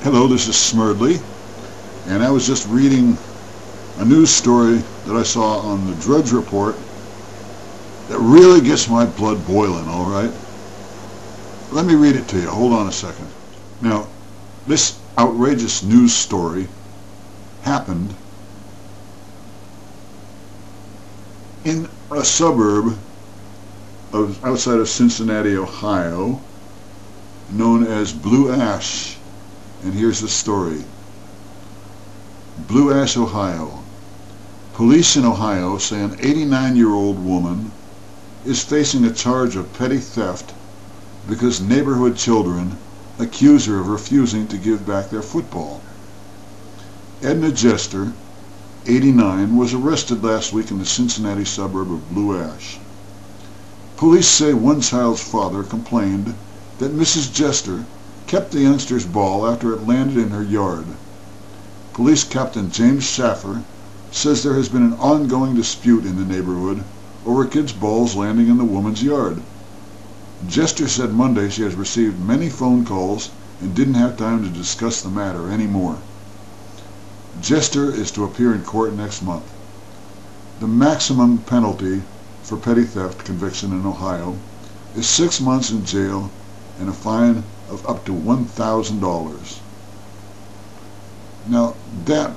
Hello, this is Smerdley, and I was just reading a news story that I saw on the Drudge Report that really gets my blood boiling, all right? Let me read it to you. Hold on a second. Now, this outrageous news story happened in a suburb outside of Cincinnati, Ohio, known as Blue Ash. And here's the story. Blue Ash, Ohio. Police in Ohio say an 89-year-old woman is facing a charge of petty theft because neighborhood children accuse her of refusing to give back their football. Edna Jester, 89, was arrested last week in the Cincinnati suburb of Blue Ash. Police say one child's father complained that Mrs. Jester kept the youngster's ball after it landed in her yard. Police Captain James Schaffer says there has been an ongoing dispute in the neighborhood over kids' balls landing in the woman's yard. Jester said Monday she has received many phone calls and didn't have time to discuss the matter anymore. Jester is to appear in court next month. The maximum penalty for petty theft conviction in Ohio is 6 months in jail and a fine of up to $1,000. Now, that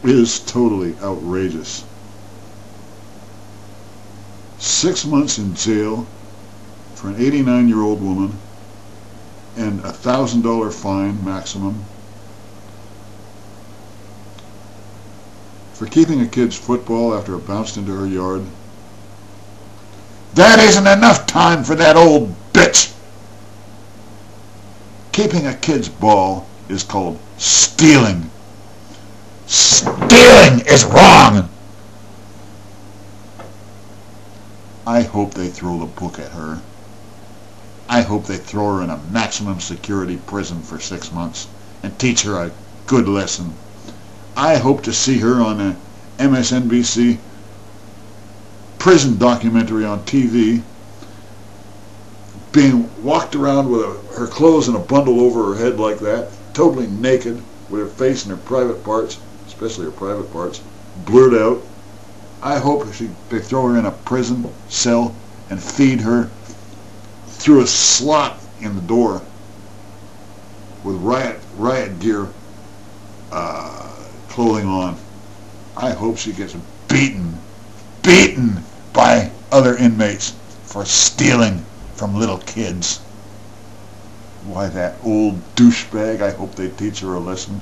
is totally outrageous. 6 months in jail for an 89-year-old woman and a $1,000 fine maximum for keeping a kid's football after it bounced into her yard. That isn't enough time for that old bitch! Keeping a kid's ball is called stealing. Stealing is wrong! I hope they throw the book at her. I hope they throw her in a maximum security prison for 6 months and teach her a good lesson. I hope to see her on a MSNBC prison documentary on TV being walked around with her clothes in a bundle over her head like that, totally naked, with her face and her private parts, especially her private parts, blurred out. I hope they throw her in a prison cell and feed her through a slot in the door with riot gear clothing on. I hope she gets beaten by other inmates for stealing from little kids. Why, that old douchebag, I hope they teach her a lesson,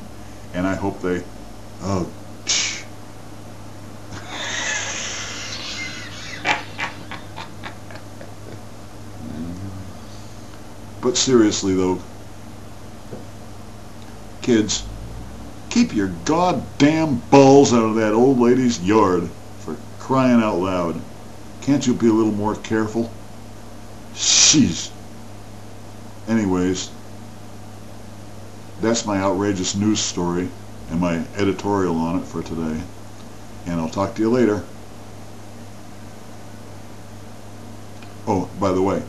and I hope they, oh, But seriously though, kids, keep your goddamn balls out of that old lady's yard, for crying out loud. Can't you be a little more careful? Jeez. Anyways, that's my outrageous news story and my editorial on it for today. And I'll talk to you later. Oh, by the way,